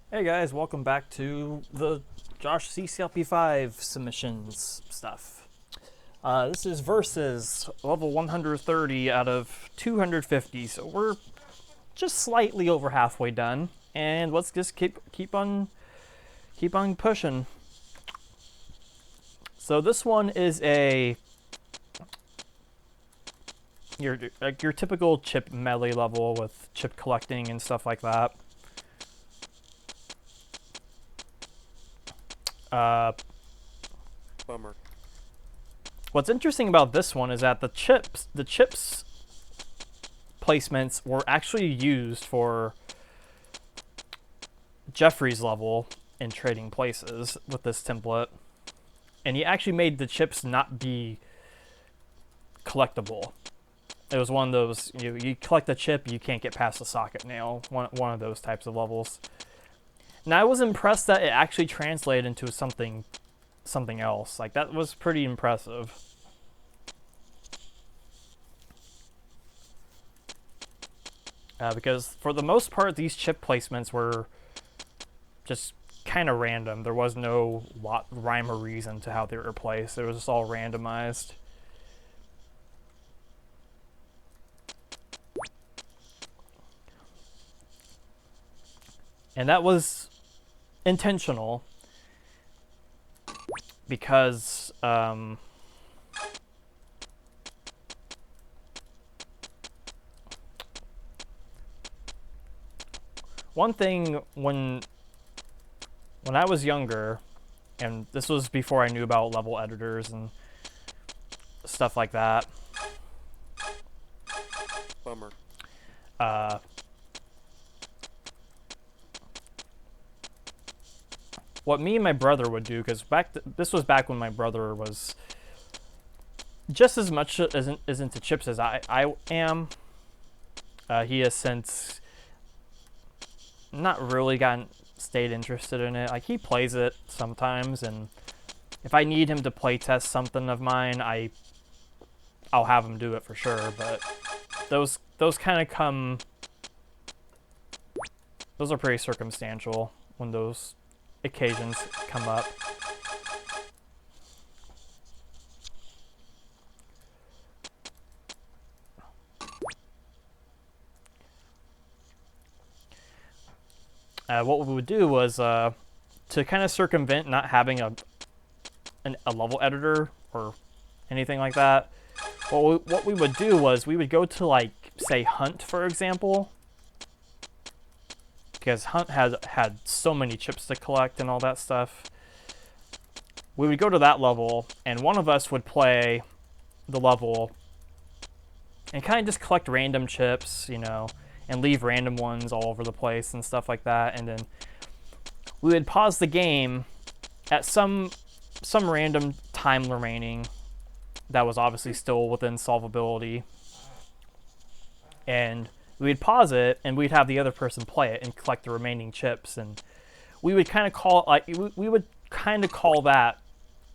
Hey guys, welcome back to the Josh-CCLP5 submissions stuff. This is versus level 130 out of 250, so we're just slightly over halfway done, and let's just keep on pushing. So this one is your typical chip melee level with chip collecting and stuff like that. Bummer. What's interesting about this one is that the chips placements were actually used for Jeffrey's level in Trading Places with this template. And he actually made the chips not be collectible. It was one of those, you collect a chip, you can't get past the socket nail, one of those types of levels. Now I was impressed that it actually translated into something else. Like, that was pretty impressive. Because for the most part, these chip placements were just kind of random. There was no rhyme or reason to how they were placed. It was just all randomized. And that was intentional because one thing when I was younger, and this was before I knew about level editors and stuff like that. Bummer. What me and my brother would do, because this was back when my brother was just as much as into chips as I am. He has since not really stayed interested in it. Like, he plays it sometimes, and if I need him to play test something of mine, I'll have him do it for sure. But those kind of come. Those are pretty circumstantial when those occasions come up. What we would do was to kind of circumvent not having a level editor or anything like that. What we would do was we would go to, like, say, Hunt, for example, because Hunt had so many chips to collect and all that stuff. We would go to that level, and one of us would play the level and kind of just collect random chips, and leave random ones all over the place and stuff like that. And then we would pause the game at some random time remaining that was obviously still within solvability, and we'd pause it, and we'd have the other person play it and collect the remaining chips, and we would kind of call that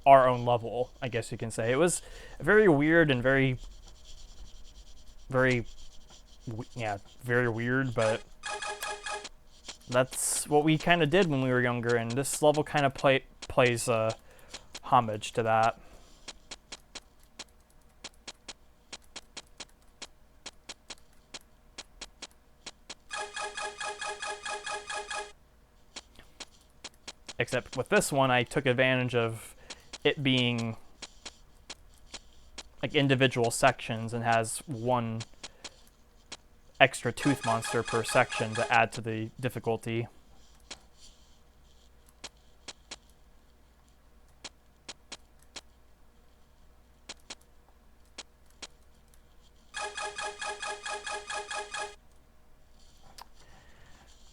our own level, I guess you can say. It was very weird and very weird, but that's what we kind of did when we were younger, and this level kind of plays homage to that. Except with this one, I took advantage of it being like individual sections and has one extra tooth monster per section to add to the difficulty.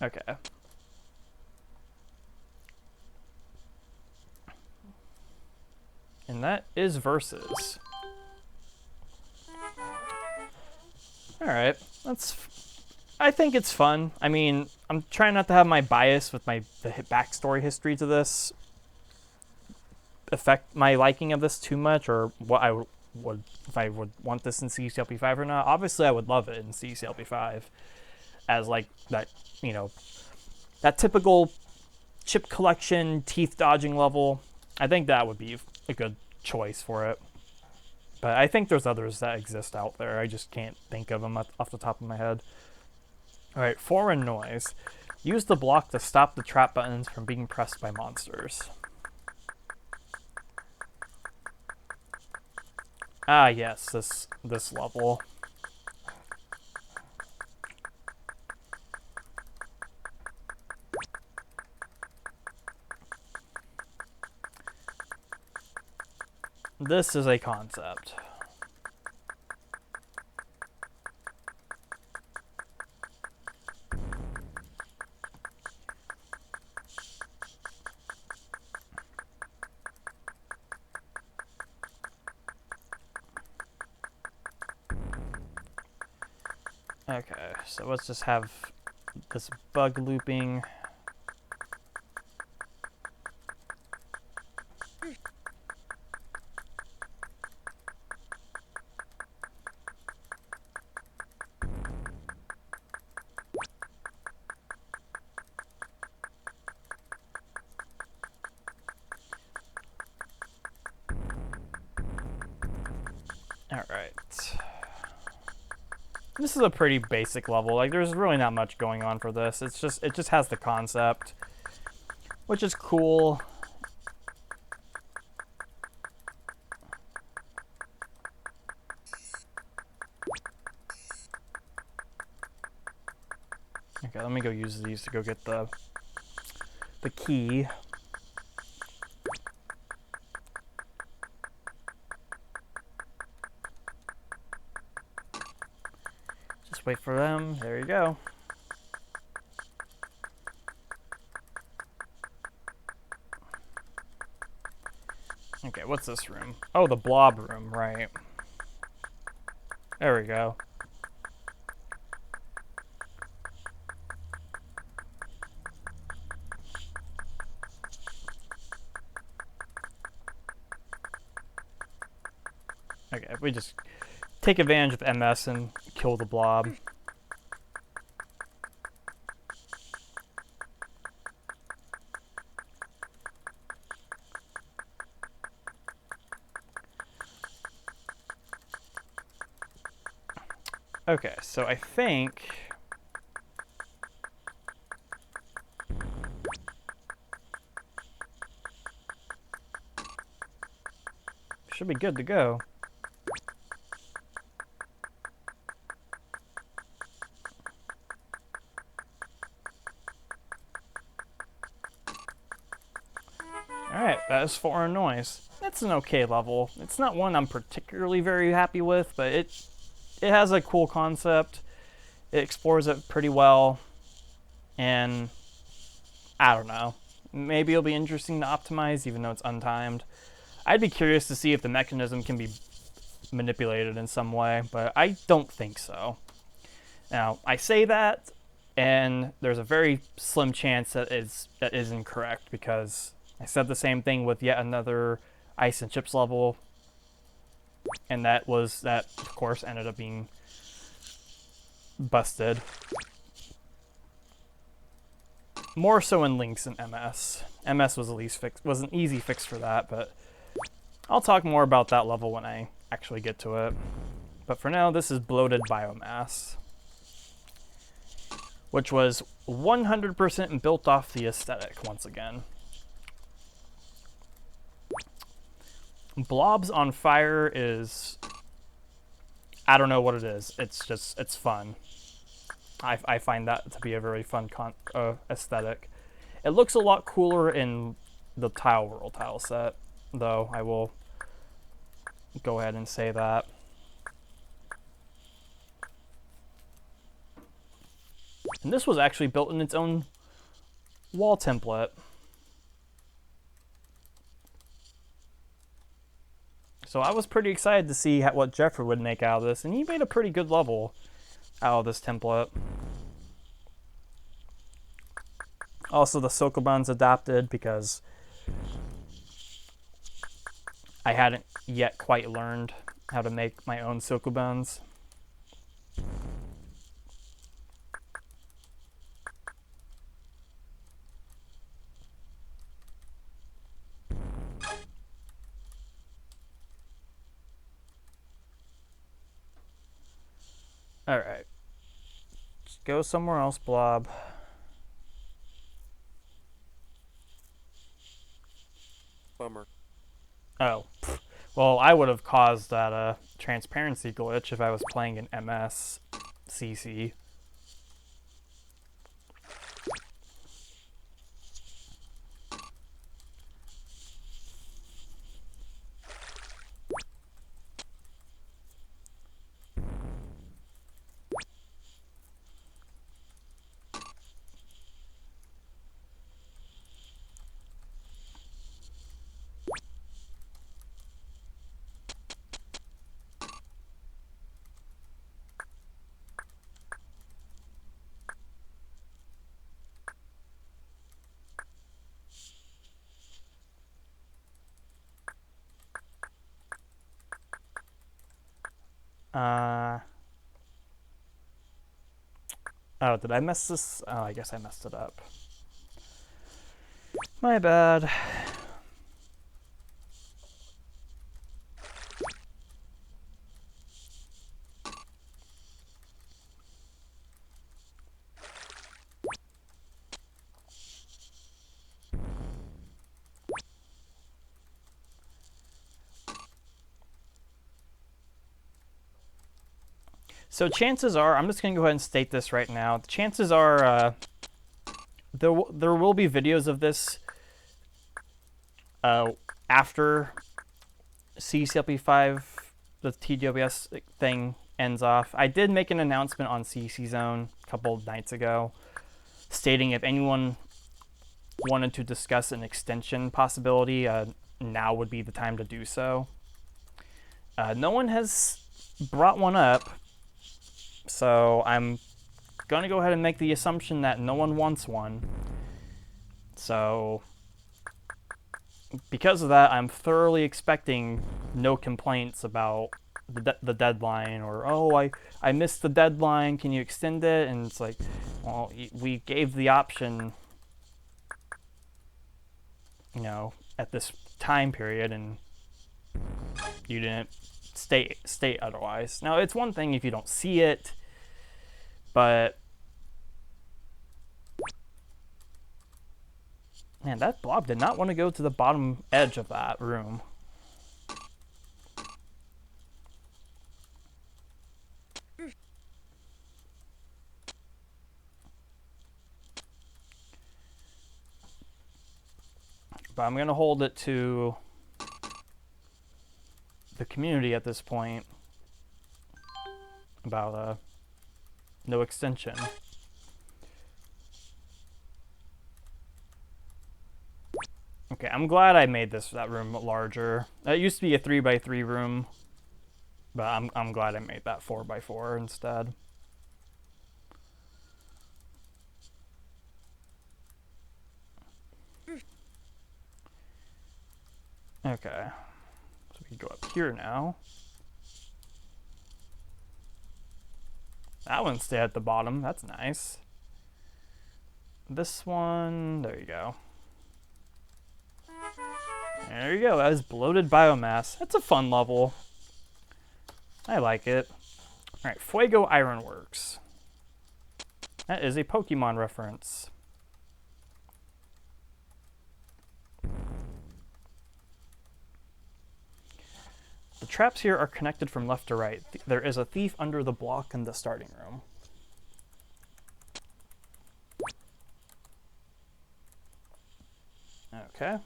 Okay. And that is versus. Alright, I think it's fun. I mean, I'm trying not to have my bias with the backstory history to this affect my liking of this too much, or what I would, if I would want this in CCLP5 or not. Obviously, I would love it in CCLP5 as, like, that, that typical chip collection, teeth dodging level. I think that would be a good choice for it. But I think there's others that exist out there. I just can't think of them off the top of my head. Alright, foreign noise. Use the block to stop the trap buttons from being pressed by monsters. Ah, yes, this level. This is a concept. Okay, so let's just have this bug looping. Alright. This is a pretty basic level. Like, there's really not much going on for this. It just has the concept, which is cool. Okay, let me go use these to go get the key. Just wait for them. There you go. Okay, what's this room? Oh, the Blob Room, right. There we go. Okay, if we just take advantage of MS and kill the blob. Okay, so I think should be good to go. Alright, that is foreign noise. That's an okay level. It's not one I'm particularly very happy with, but it has a cool concept. It explores it pretty well, and I don't know. Maybe it'll be interesting to optimize, even though it's untimed. I'd be curious to see if the mechanism can be manipulated in some way, but I don't think so. Now, I say that, and there's a very slim chance that is incorrect, because I said the same thing with yet another ice and chips level, and that of course ended up being busted. More so in Lynx and MS. MS was was an easy fix for that, but I'll talk more about that level when I actually get to it. But for now, this is Bloated Biomass, which was 100% built off the aesthetic once again. Blobs on fire is, I don't know what it is. It's fun. I find that to be a very fun aesthetic. It looks a lot cooler in the Tile World tile set, though. I will go ahead and say that. And this was actually built in its own wall template. So I was pretty excited to see what Jeffrey would make out of this, and he made a pretty good level out of this template. Also, the Sokuban's adapted because I hadn't yet quite learned how to make my own Sokubans. Alright. Just go somewhere else, Blob. Bummer. Oh. Well, I would have caused that transparency glitch if I was playing an MS CC. Oh, did I mess this? Oh, I guess I messed it up. My bad. So chances are, I'm just going to go ahead and state this right now. Chances are there will be videos of this after CCLP5, the TWS thing ends off. I did make an announcement on CC Zone a couple of nights ago stating if anyone wanted to discuss an extension possibility, now would be the time to do so. No one has brought one up, so I'm going to go ahead and make the assumption that no one wants one. So because of that, I'm thoroughly expecting no complaints about the deadline, or, oh, I missed the deadline, can you extend it? And it's like, well, we gave the option, you know, at this time period, and you didn't state otherwise. Now, it's one thing if you don't see it, but man, that blob did not want to go to the bottom edge of that room. But I'm going to hold it to the community at this point about no extension. Okay, I'm glad I made that room larger. It used to be a 3x3 room, but I'm glad I made that 4x4 instead. Okay, so we can go up here now. That one stayed at the bottom, that's nice. This one, there you go. There you go, that is Bloated Biomass. That's a fun level. I like it. Alright, Fuego Ironworks. That is a Pokemon reference. The traps here are connected from left to right. There is a thief under the block in the starting room. Okay.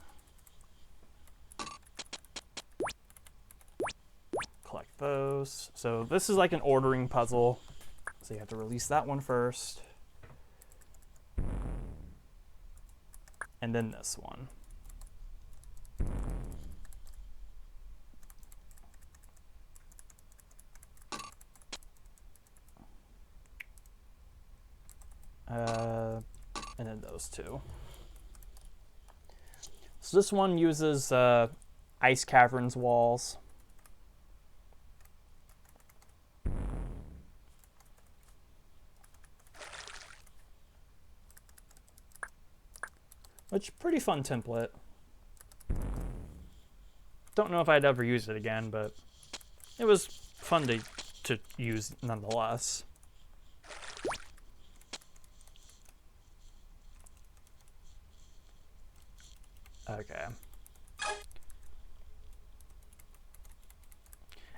Collect those. So this is like an ordering puzzle. So you have to release that one first. And then this one. And then those two. So this one uses ice caverns walls. Which, pretty fun template. Don't know if I'd ever use it again, but it was fun to use nonetheless. Okay.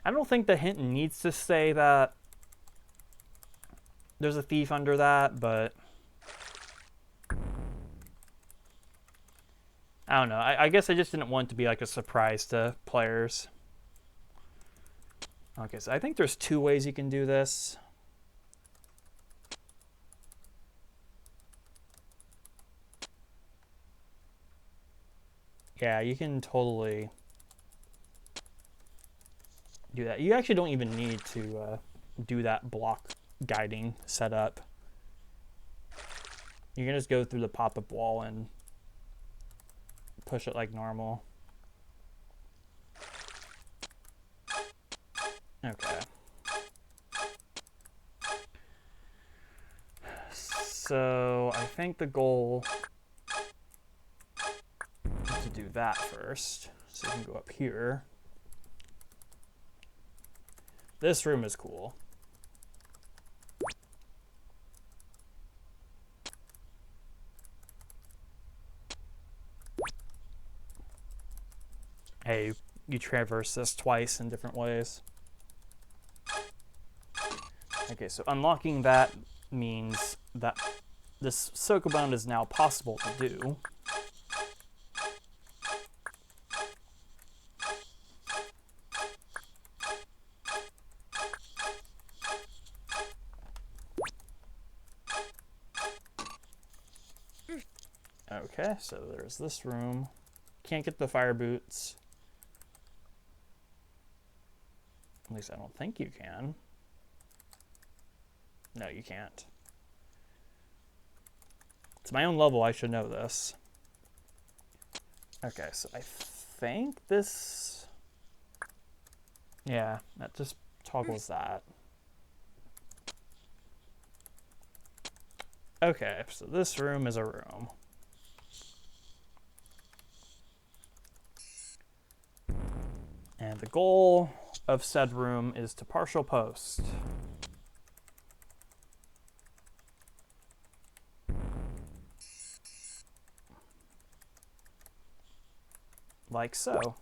I don't think the hint needs to say that there's a thief under that, but I don't know. I guess I just didn't want it to be like a surprise to players. Okay, so I think there's 2 ways you can do this. Yeah, you can totally do that. You actually don't even need to do that block guiding setup. You can just go through the pop-up wall and push it like normal. Okay. So I think the goal is to do that first. So you can go up here. This room is cool. Hey, you traverse this twice in different ways. Okay, so unlocking that means that this Sokuban is now possible to do. Okay, so there's this room. Can't get the fire boots. At least I don't think you can. No, you can't. It's my own level, I should know this. Okay, so I think this... Yeah, that just toggles that. Okay, so this room is a room. And the goal of said room is to partial post. Like so.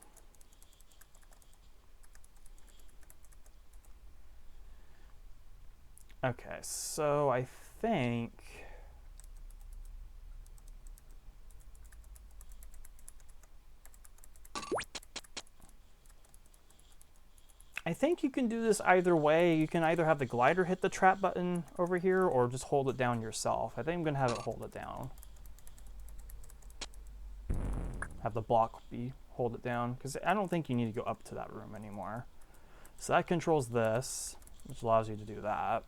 Okay, so I think... you can do this either way. You can either have the glider hit the trap button over here or just hold it down yourself. I think I'm going to have it hold it down. Have the block be hold it down because I don't think you need to go up to that room anymore. So that controls this, which allows you to do that.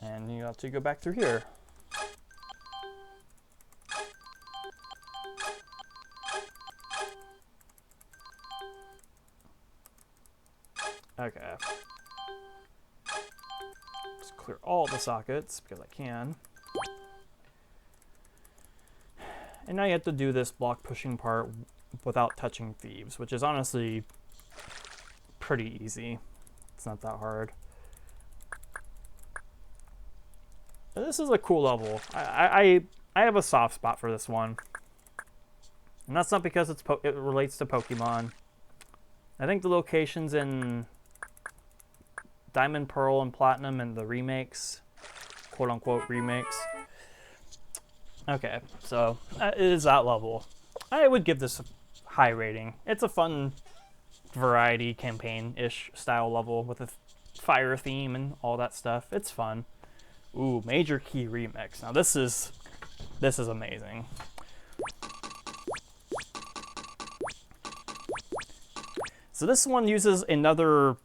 And you have to go back through here. Okay. Just clear all the sockets because I can. And now you have to do this block pushing part without touching thieves, which is honestly pretty easy. It's not that hard. This is a cool level. I have a soft spot for this one. And that's not because it relates to Pokemon. I think the locations in Diamond, Pearl, and Platinum and the remakes, quote-unquote remakes. Okay, so it is that level. I would give this a high rating. It's a fun variety campaign-ish style level with a fire theme and all that stuff. It's fun. Ooh, Major Key remix. Now this is amazing. So this one uses another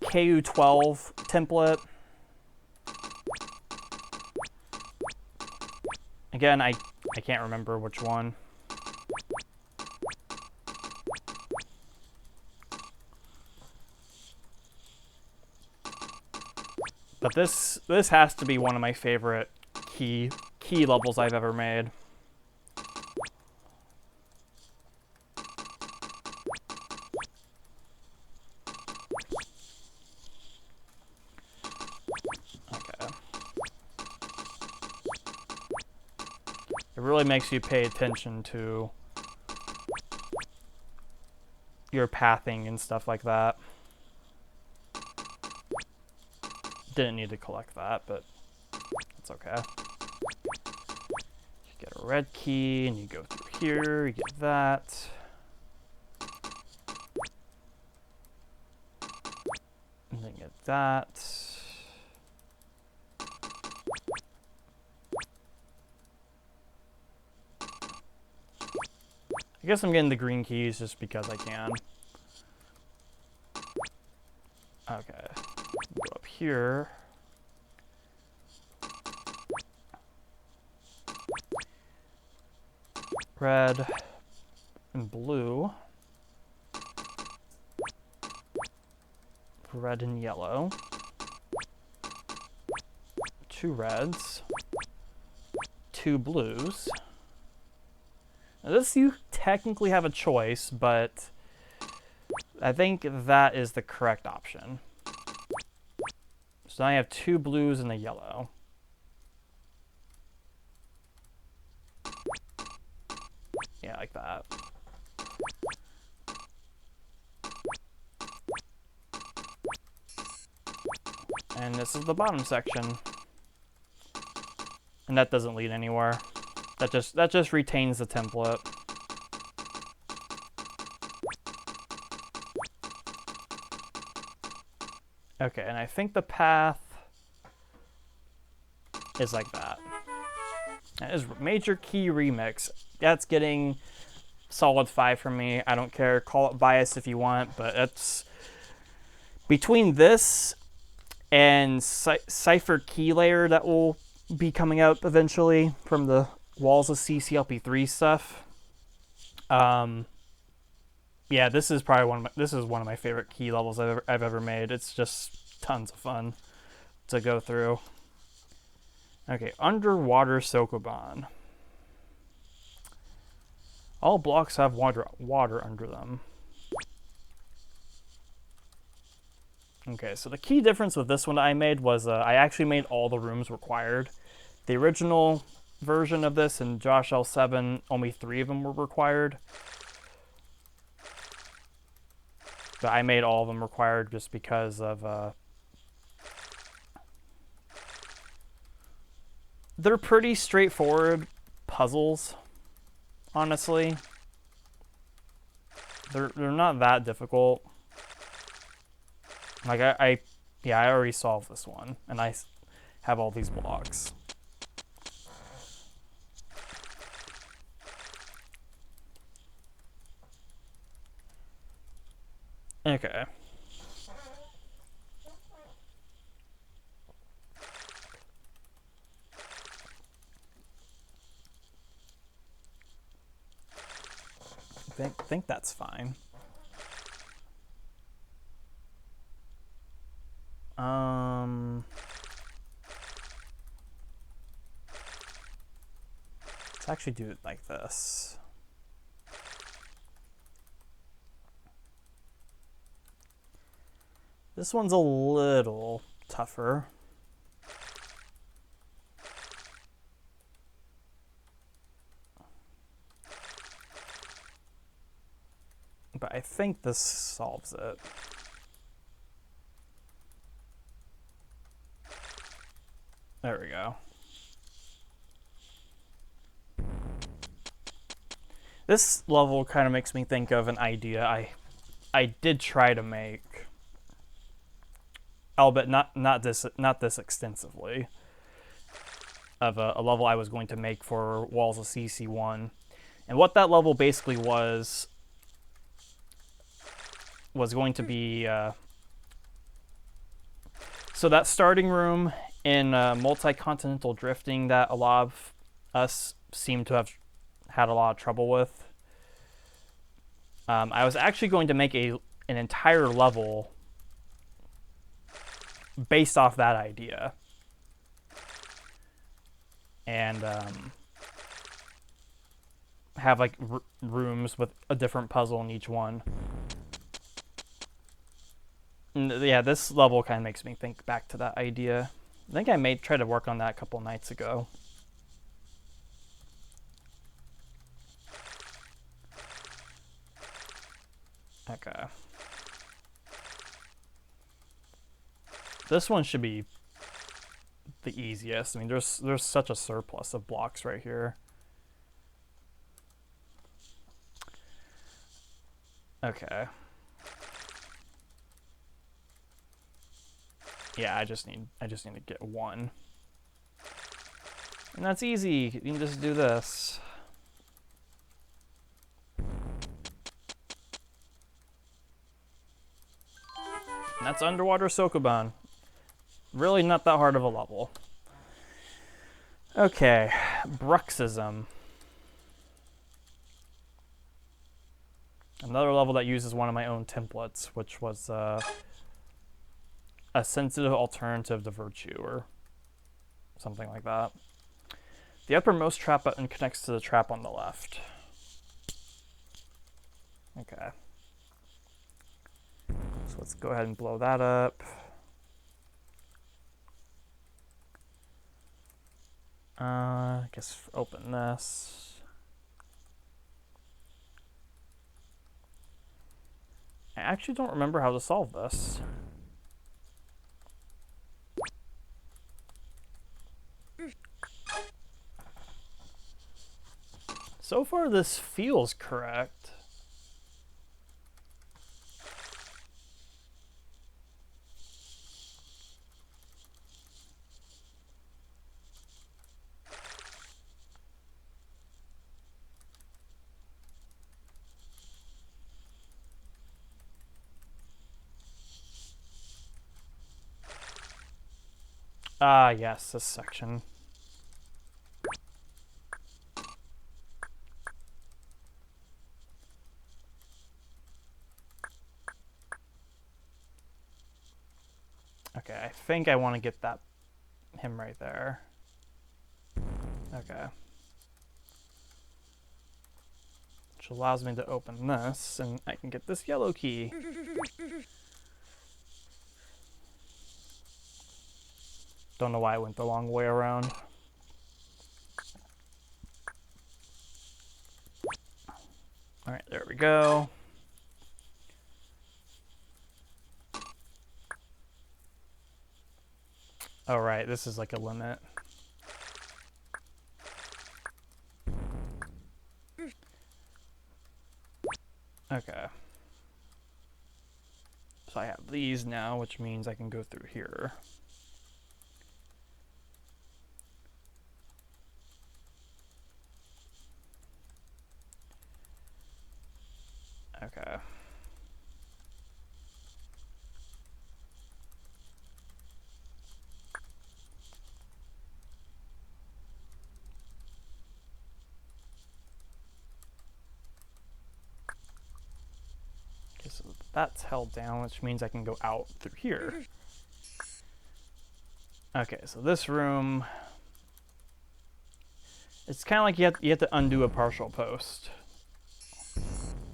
KU12 template. Again, I can't remember which one. But this has to be one of my favorite key levels I've ever made. It really makes you pay attention to your pathing and stuff like that. Didn't need to collect that, but it's okay. You get a red key and you go through here, you get that. And then get that. I guess I'm getting the green keys just because I can. Okay. Go up here. Red and blue. Red and yellow. 2 reds. 2 blues. Now this, you technically have a choice, but I think that is the correct option. So now I have 2 blues and a yellow. Yeah, like that. And this is the bottom section. And that doesn't lead anywhere. That just retains the template. Okay, and I think the path is like that. That is Major Key Remix. That's getting solid 5 from me. I don't care. Call it bias if you want, but it's between this and Cipher Key Layer that will be coming out eventually from the Walls of CCLP3 stuff. Yeah, this is probably one of my favorite key levels I've ever made. It's just tons of fun to go through. Okay, underwater Sokuban. All blocks have water under them. Okay, so the key difference with this one I made was I actually made all the rooms required. The original version of this in Josh-CCLP5, only 3 of them were required. But I made all of them required just because of... they're pretty straightforward puzzles, honestly. They're not that difficult. Like I already solved this one, and I have all these blocks. Okay. I think that's fine. Let's actually do it like this. This one's a little tougher. But I think this solves it. There we go. This level kind of makes me think of an idea I did try to make. Albeit not this extensively. Of a level I was going to make for Walls of CC1. And what that level basically was going to be... so that starting room in multi-continental drifting that a lot of us seem to have had a lot of trouble with. I was actually going to make an entire level based off that idea. And have like rooms with a different puzzle in each one. And yeah, this level kind of makes me think back to that idea. I think I try to work on that a couple nights ago. Okay. This one should be the easiest. I mean, there's such a surplus of blocks right here. Okay. Yeah, I just need to get one. And that's easy. You can just do this. And that's underwater Sokuban. Really not that hard of a level. Okay, Bruxism. Another level that uses one of my own templates, which was a sensitive alternative to Virtue, or something like that. The uppermost trap button connects to the trap on the left. Okay. So let's go ahead and blow that up. I guess open this. I actually don't remember how to solve this. So far, this feels correct. Ah, yes, this section. Okay, I think I want to get him right there. Okay. Which allows me to open this, and I can get this yellow key. Don't know why I went the long way around. Alright, there we go. Alright, this is like a limit. Okay. So I have these now, which means I can go through here. Okay. Okay, so that's held down, which means I can go out through here. Okay, so this room, it's kind of like you have to undo a partial post.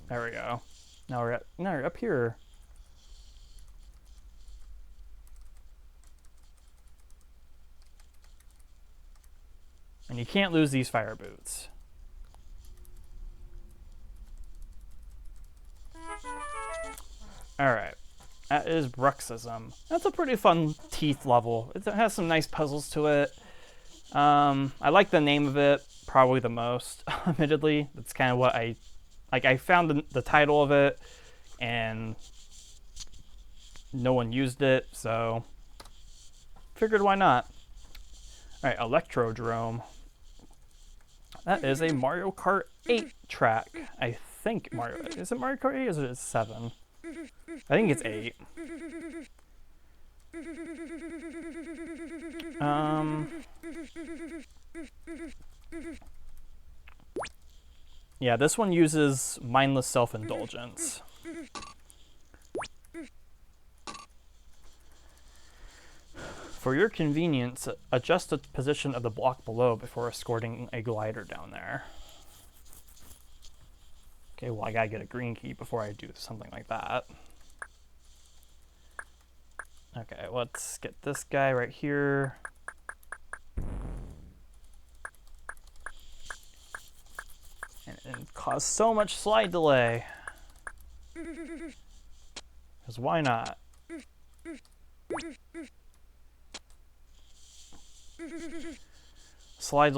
There we go. Now we're up here. And you can't lose these fire boots. Alright. That is Bruxism. That's a pretty fun teeth level. It has some nice puzzles to it. I like the name of it probably the most, admittedly. That's kind of what I found the title of it, and no one used it, so figured why not. Alright, Electrodrome. That is a Mario Kart 8 track. I think is it Mario Kart 8 or is it 7? I think it's 8. Yeah, this one uses mindless self-indulgence. For your convenience, adjust the position of the block below before escorting a glider down there. Okay, well, I gotta get a green key before I do something like that. Okay, let's get this guy right here. And cause so much slide delay. Because why not? Slide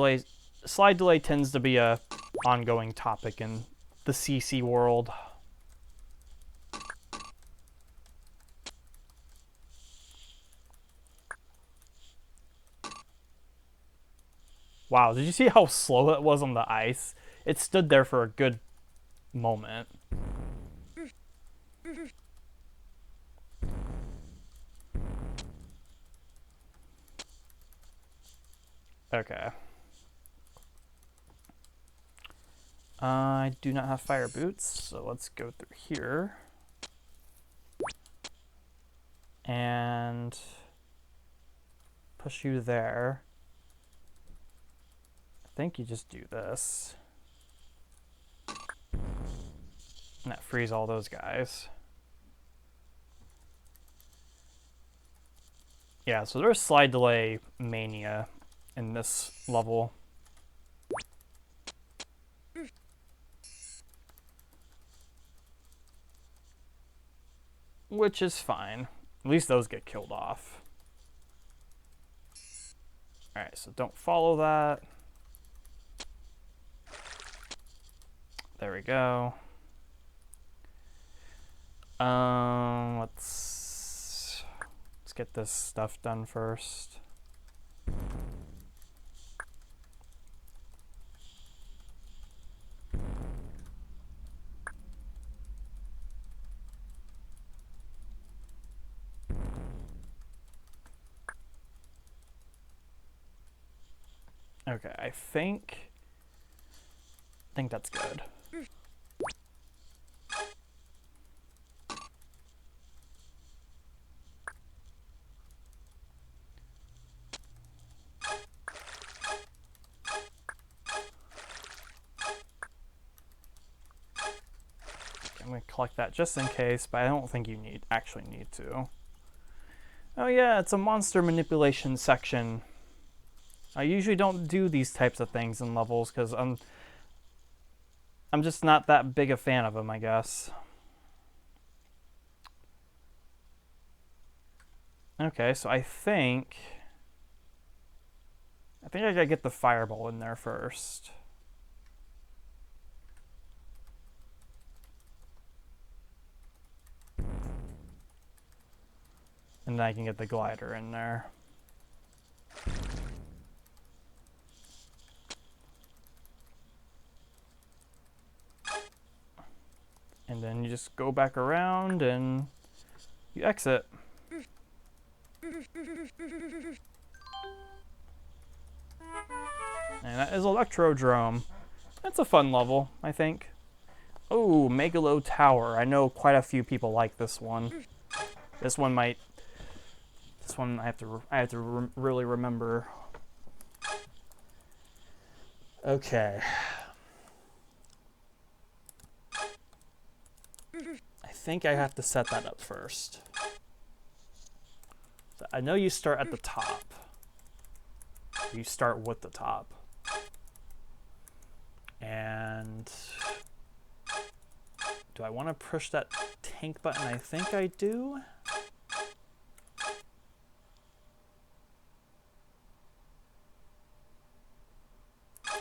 delay tends to be a ongoing topic in the CC world. Wow, did you see how slow it was on the ice? It stood there for a good moment. Okay. I do not have fire boots, so let's go through here. And push you there. I think you just do this. And that frees all those guys. Yeah, so there's slide delay mania in this level. Which is fine. At least those get killed off. Alright, so don't follow that. There we go. Let's get this stuff done first. Okay, I think that's good. I'm going to collect that just in case, but I don't think you actually need to. Oh yeah, it's a monster manipulation section. I usually don't do these types of things in levels because I'm just not that big a fan of them, I guess. Okay, so I think I gotta get the fireball in there first. And then I can get the glider in there. And then you just go back around and you exit. And that is Electrodrome. That's a fun level, I think. Oh, Megalow Tower. I know quite a few people like this one. This one I have to really remember. Okay. I think I have to set that up first. I know you start at the top. You start with the top. And do I want to push that tank button? I think I do.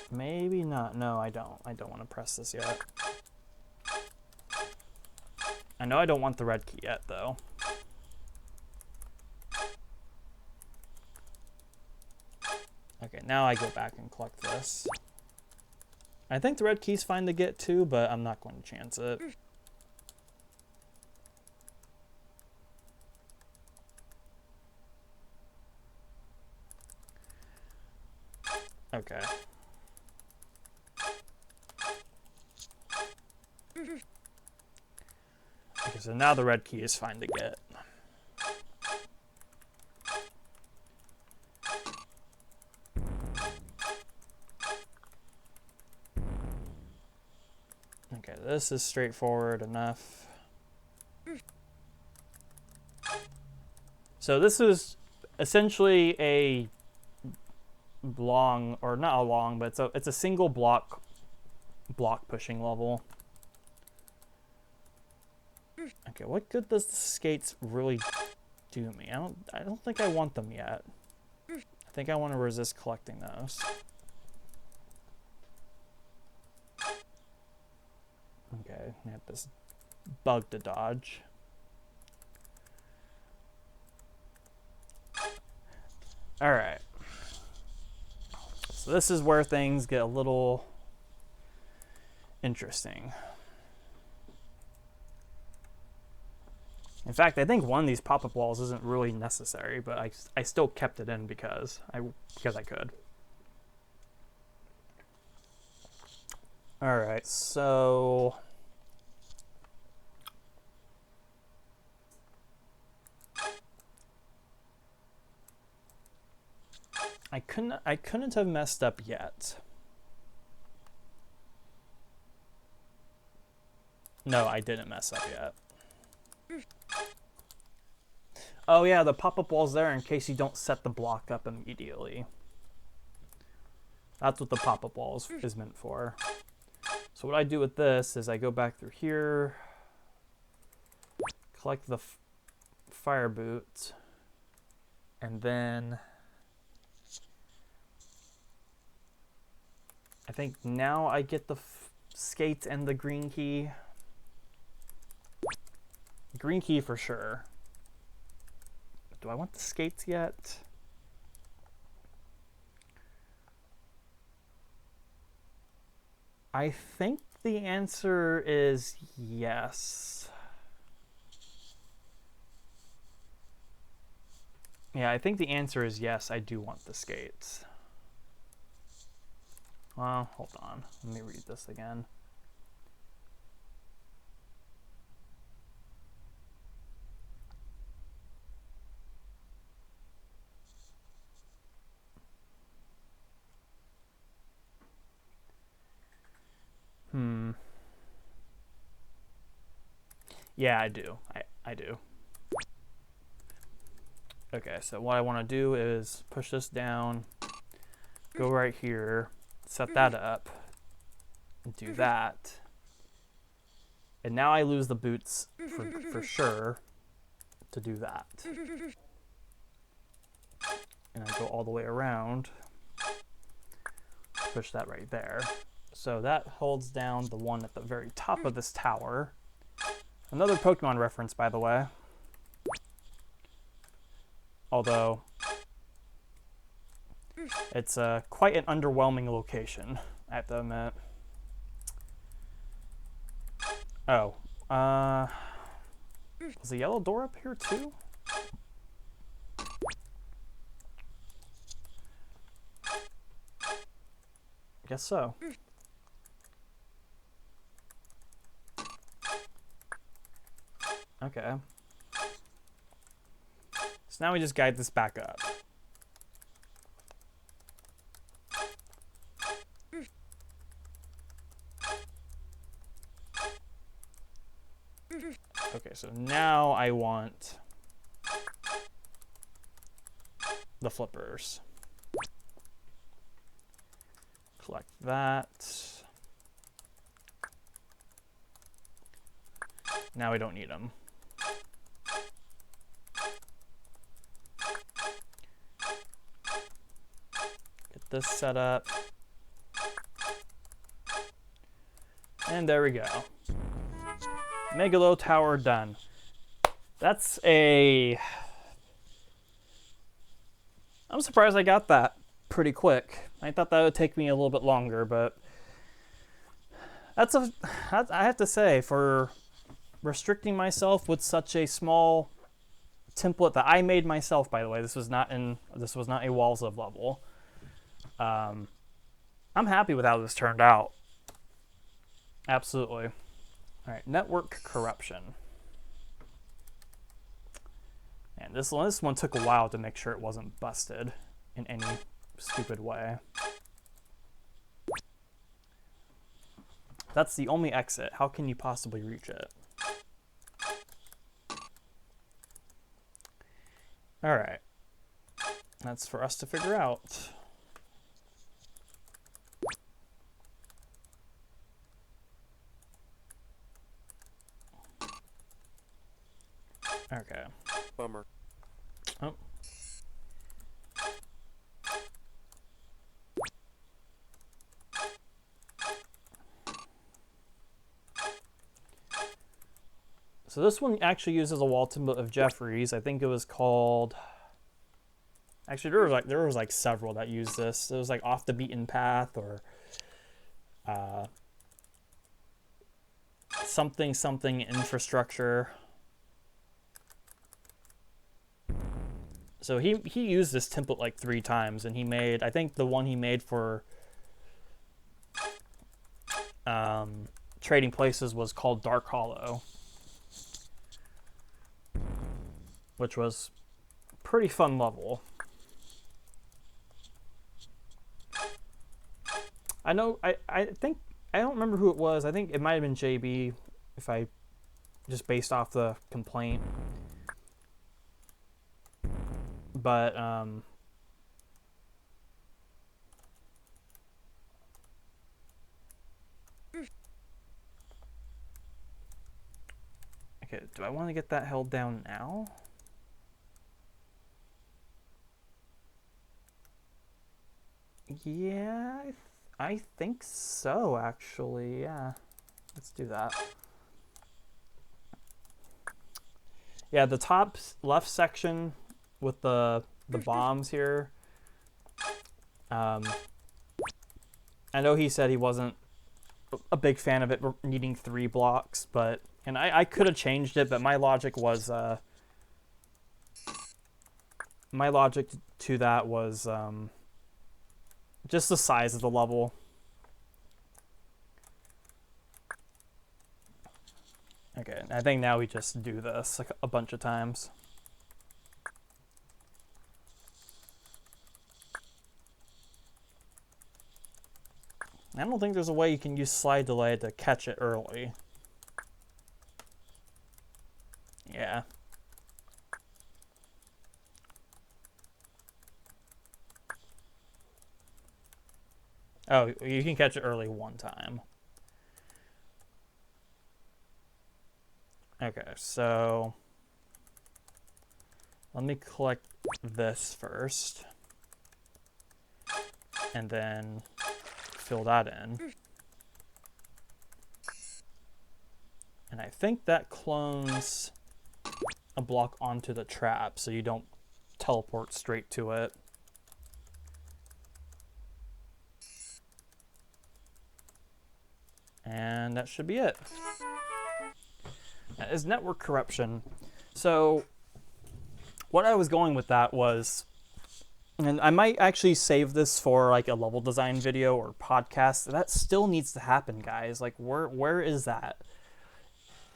Maybe not. No, I don't. I don't want to press this yet. I know I don't want the red key yet, though. Okay, now I go back and collect this. I think the red key's fine to get to, but I'm not going to chance it. Okay. Okay, so now the red key is fine to get. Okay, this is straightforward enough. So this is essentially a long, or not a long, but it's a single block pushing level. Okay, Okay, what good does the skates really do me? I don't think I want them yet. I think I want to resist collecting those. Okay, I have this bug to dodge. Alright. So this is where things get a little interesting. In fact, I think one of these pop-up walls isn't really necessary, but I still kept it in because I could. All right, so I couldn't have messed up yet. No, I didn't mess up yet. Oh yeah, the pop-up wall's there in case you don't set the block up immediately. That's what the pop-up wall is meant for. So what I do with this is I go back through here, collect the fire boot, and then I think now I get the skate and the green key. Green key for sure. Do I want the skates yet? I think the answer is yes. Yeah, I think the answer is yes, I do want the skates. Well, hold on. Let me read this again. Yeah, I do. I do. Okay, so what I want to do is push this down, go right here, set that up, and do that. And now I lose the boots for sure to do that. And I go all the way around, push that right there. So that holds down the one at the very top of this tower. Another Pokemon reference, by the way. Although, it's quite an underwhelming location, I have to admit. Oh, was the yellow door up here too? I guess so. Okay. So now we just guide this back up. Okay, so now I want the flippers. Collect that. Now we don't need them. Get this set up. And there we go. Megalow Tower done. That's a... I'm surprised I got that pretty quick. I thought that would take me a little bit longer, but I have to say, for restricting myself with such a small template that I made myself, by the way, this was not a Walls of level. I'm happy with how this turned out. Absolutely. All right, network corruption. And this one took a while to make sure it wasn't busted in any stupid way. That's the only exit. How can you possibly reach it? All right. That's for us to figure out. Oh. So this one actually uses a wall template of Jeffrey's. I think it was called. Actually, there was like several that used this. It was like Off the Beaten Path or something infrastructure. So he used this template like 3 times, and he made, I think the one he made for Trading Places was called Dark Hollow, which was pretty fun level. I know, I think, I don't remember who it was. I think it might have been JB, if I just based off the complaint. But, okay, do I want to get that held down now? Yeah, I think so, actually, yeah. Let's do that. Yeah, the top left section with the bombs here. I know he said he wasn't a big fan of it needing 3 blocks, but, and I could have changed it, but my logic was, my logic to that was, just the size of the level. Okay, I think now we just do this like a bunch of times. I don't think there's a way you can use slide delay to catch it early. Yeah. Oh, you can catch it early 1 time. Okay, so let me collect this first, and then fill that in. And I think that clones a block onto the trap, so you don't teleport straight to it. And that should be it. That is network corruption. So what I was going with that was, and I might actually save this for like a level design video or podcast. That still needs to happen, guys. Like, where is that?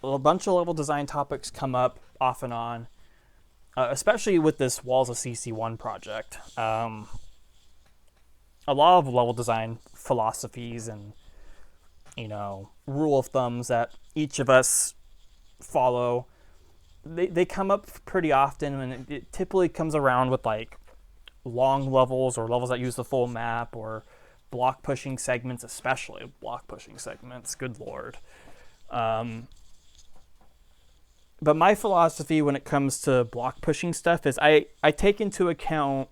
Well, a bunch of level design topics come up off and on, especially with this Walls of CC1 project. A lot of level design philosophies and, you know, rule of thumbs that each of us follow, they come up pretty often, and it typically comes around with like long levels or levels that use the full map or block pushing segments, especially block pushing segments. Good lord. But my philosophy when it comes to block pushing stuff is I take into account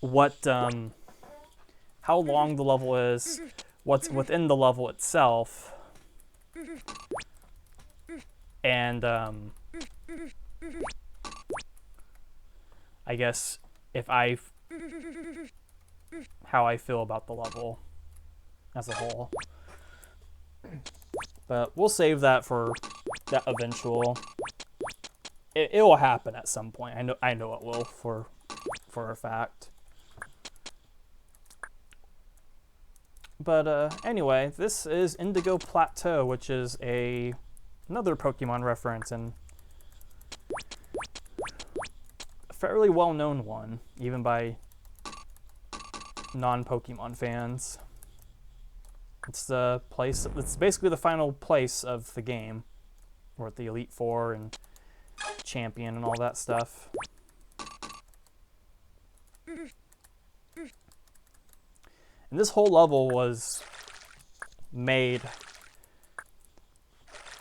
what how long the level is, what's within the level itself, and I guess how I feel about the level as a whole. But we'll save that for that eventual. It will happen at some point. I know it will for a fact. But anyway, this is Indigo Plateau, which is another Pokemon reference, and a fairly well-known one, even by non-Pokemon fans. It's the place. It's basically the final place of the game, or the Elite Four and Champion and all that stuff. And this whole level was made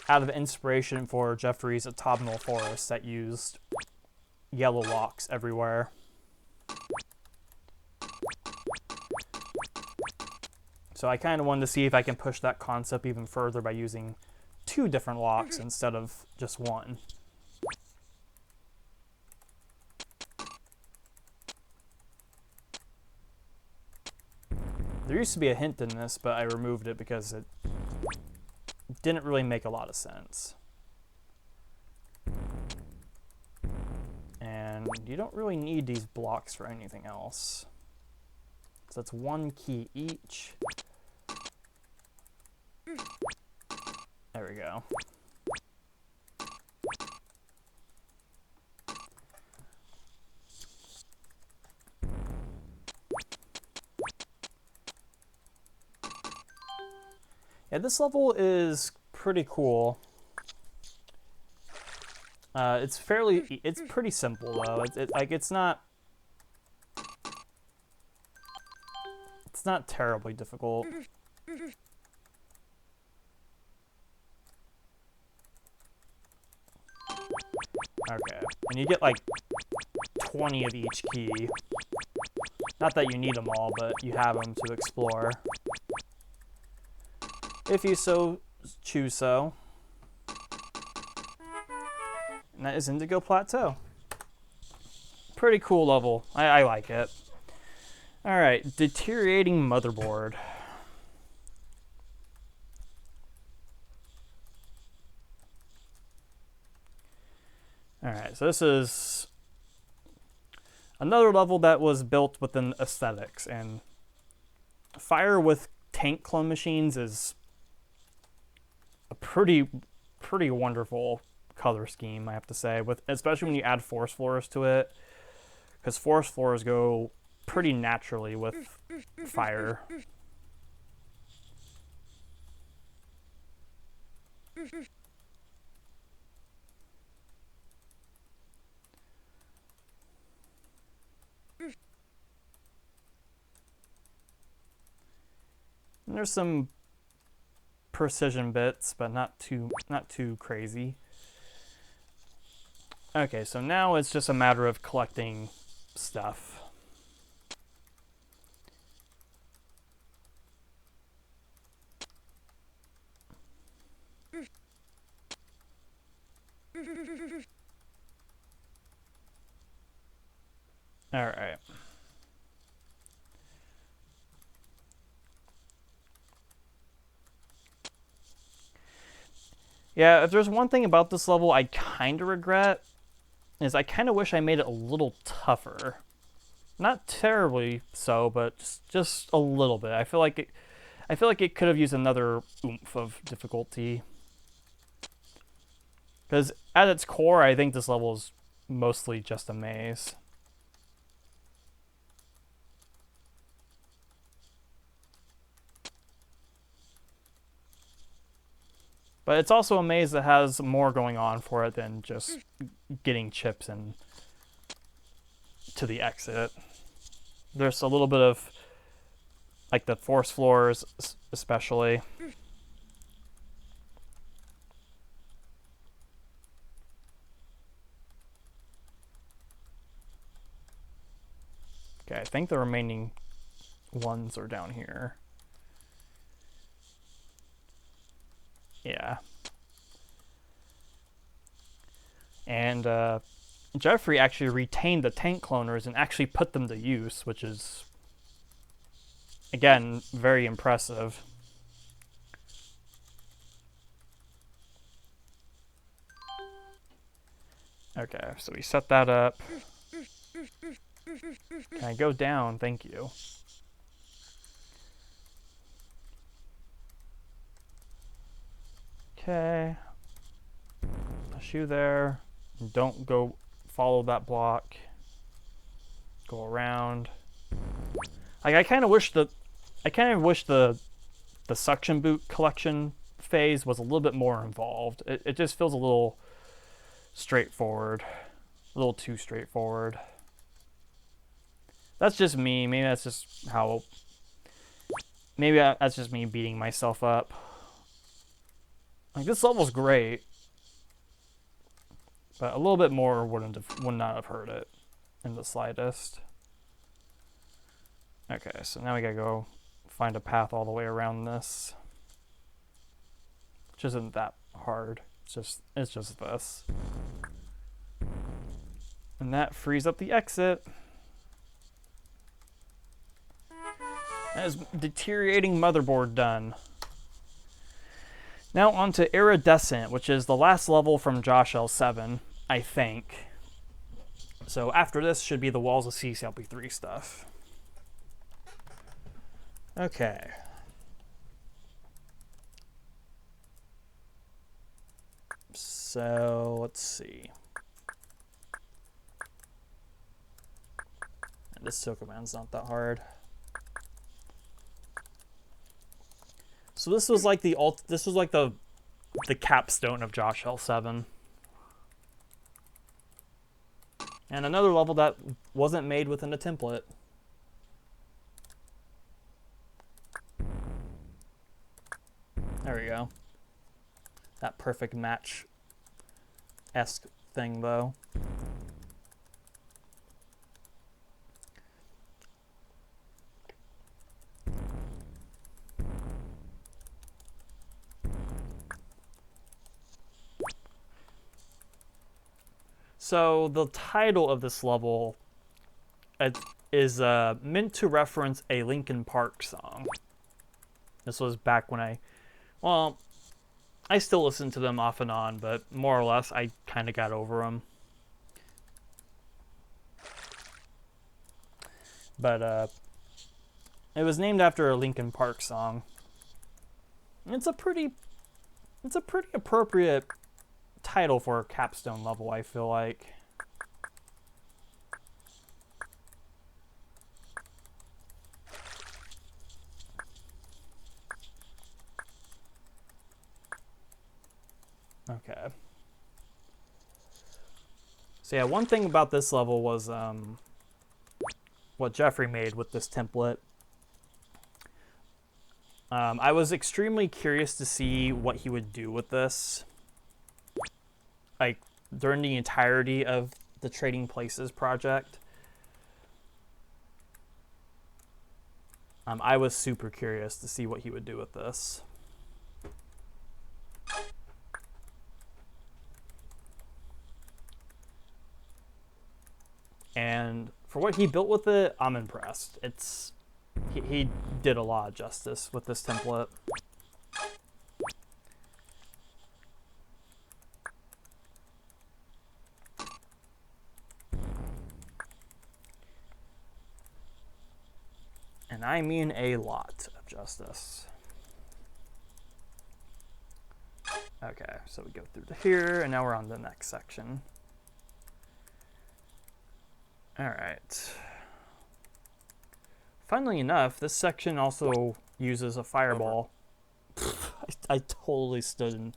out of inspiration for Jeffrey's autumnal forest that used yellow blocks everywhere. So I kind of wanted to see if I can push that concept even further by using 2 different locks instead of just 1. There used to be a hint in this, but I removed it because it didn't really make a lot of sense. And you don't really need these blocks for anything else. So that's 1 key each. There we go. Yeah, this level is pretty cool. It's pretty simple though. It's not terribly difficult. Okay, and you get like 20 of each key. Not that you need them all, but you have them to explore. If you so choose so. And that is Indigo Plateau. Pretty cool level. I like it. Alright, Deteriorating Motherboard. Alright, so this is another level that was built within aesthetics, and fire with tank clone machines is a pretty wonderful color scheme, I have to say, especially when you add force floors to it, because force floors go pretty naturally with fire. And there's some precision bits, but not too crazy. Okay, so now it's just a matter of collecting stuff. All right. Yeah, if there's one thing about this level I kind of regret, is I kind of wish I made it a little tougher. Not terribly so, but just a little bit. I feel like it could have used another oomph of difficulty. Because at its core, I think this level is mostly just a maze. But it's also a maze that has more going on for it than just getting chips and to the exit. There's a little bit of, like, the force floors especially. Okay, I think the remaining ones are down here. Yeah. And Jeffrey actually retained the tank cloners and actually put them to use, which is, again, very impressive. Okay, so we set that up. Can I go down? Thank you. Okay. Push you there. Don't go follow that block. Go around. Like, I kind of wish the suction boot collection phase was a little bit more involved. It just feels a little straightforward. A little too straightforward. That's just me. Maybe that's just how... Maybe that's just me beating myself up. Like, this level's great. But a little bit more would not have hurt it in the slightest. Okay, so now we gotta go find a path all the way around this, which isn't that hard. It's just this, and that frees up the exit. That is Deteriorating Motherboard done. Now on to Iridescent, which is the last level from Josh-CCLP5, I think. So after this should be the Walls of CCLP3 stuff. Okay. So let's see. And this Sokuban's not that hard. So this was like the capstone of Josh-CCLP5. And another level that wasn't made within a template. There we go. That perfect match-esque thing, though. So the title of this level is meant to reference a Linkin Park song. This was back when well, I still listen to them off and on, but more or less I kind of got over them. But it was named after a Linkin Park song. It's a pretty appropriate title for a capstone level, I feel like. Okay. So yeah, one thing about this level was what Jeffrey made with this template. I was extremely curious to see what he would do with this, like during the entirety of the Trading Places project. I was super curious to see what he would do with this. And for what he built with it, I'm impressed. He did a lot of justice with this template. And I mean a lot of justice. Okay, so we go through to here, and now we're on the next section. All right. Funnily enough, this section also uses a fireball. I totally stood in.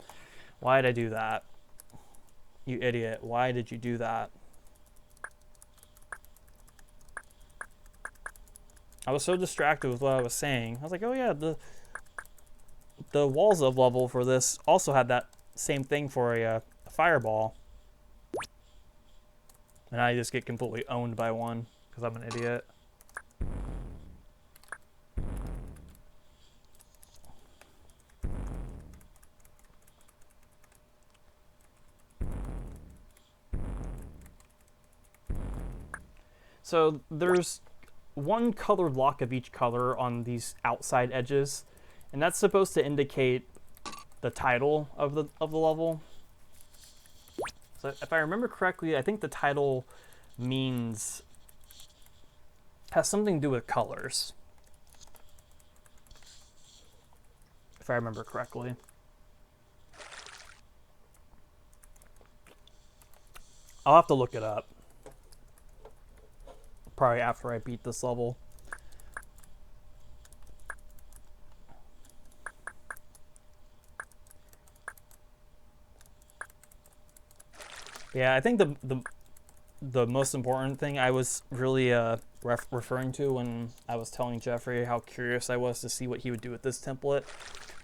Why did I do that? You idiot. Why did you do that? I was so distracted with what I was saying. I was like, oh yeah, the Walls of level for this also had that same thing for a fireball. And I just get completely owned by one because I'm an idiot. So there's one colored block of each color on these outside edges, and that's supposed to indicate the title of the level. So if I remember correctly, I think the title has something to do with colors. If I remember correctly. I'll have to look it up. Probably after I beat this level. Yeah, I think the most important thing I was really referring to when I was telling Jeffrey how curious I was to see what he would do with this template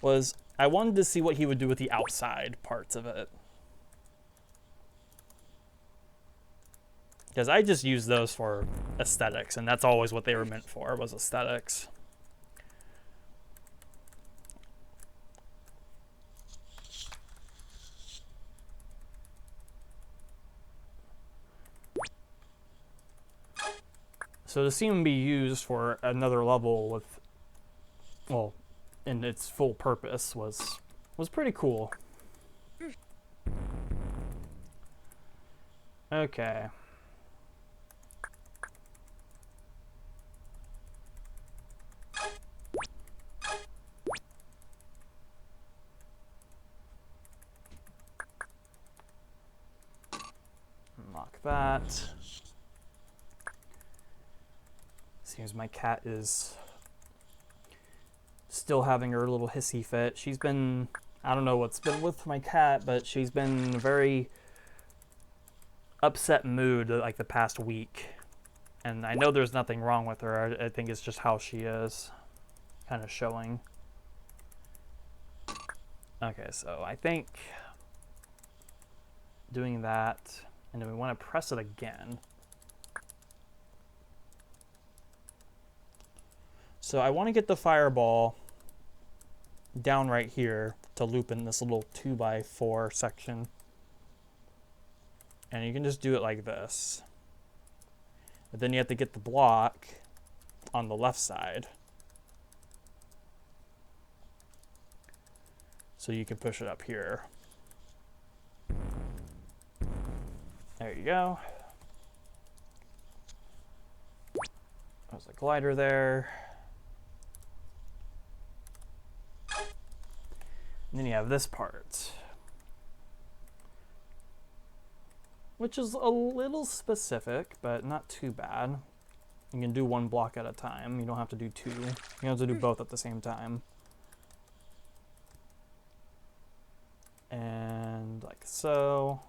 was I wanted to see what he would do with the outside parts of it. Because I just use those for aesthetics, and that's always what they were meant for, was aesthetics. So to see them be used for another level with, well, in its full purpose was pretty cool. Okay. Unlock that. Seems my cat is still having her little hissy fit. She's been, I don't know what's been with my cat, but she's been in a very upset mood like the past week. And I know there's nothing wrong with her. I think it's just how she is kind of showing. Okay, so I think doing that, and then we want to press it again. So I want to get the fireball down right here to loop in this little 2x4 section. And you can just do it like this. But then you have to get the block on the left side, so you can push it up here. There you go. There's a glider there. And then you have this part, which is a little specific, but not too bad. You can do one block at a time. You don't have to do two. You don't have to do both at the same time. And like so.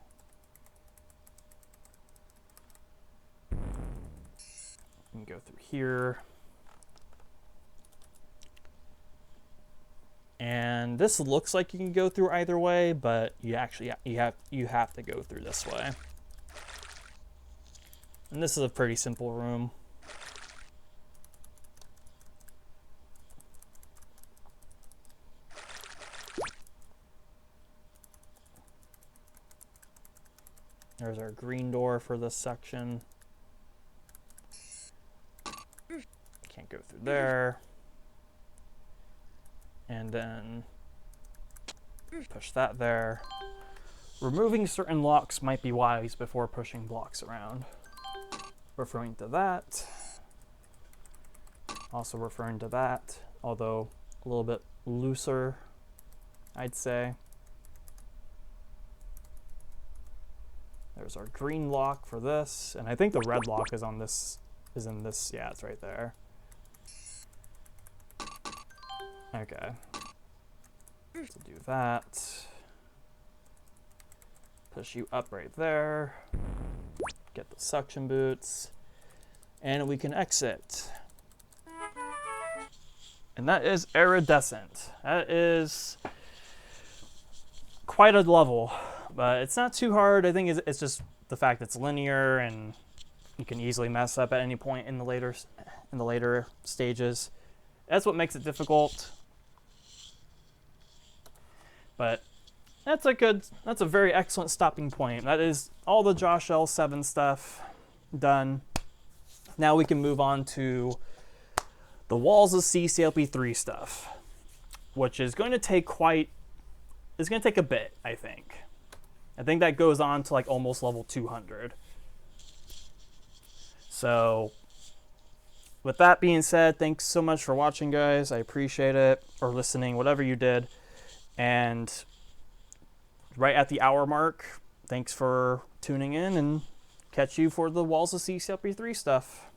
You can go through here. And this looks like you can go through either way, but you actually you have to go through this way. And this is a pretty simple room. There's our green door for this section. Can't go through there. And then push that there. Removing certain locks might be wise before pushing blocks around. Referring to that. Also referring to that, although a little bit looser, I'd say. There's our green lock for this, and I think the red lock is on this, is in this, yeah, it's right there. Okay, so do that. Push you up right there. Get the suction boots. And we can exit. And that is Iridescent. That is quite a level, but it's not too hard. I think it's just the fact it's linear and you can easily mess up at any point in the later stages. That's what makes it difficult. But that's a very excellent stopping point. That is all the Josh-CCLP5 stuff done. Now we can move on to the Walls of CCLP3 stuff, which is going to take a bit, I think. I think that goes on to like almost level 200. So with that being said, thanks so much for watching, guys. I appreciate it, or listening, whatever you did. And right at the hour mark, thanks for tuning in, and catch you for the Walls of CCLP3 stuff.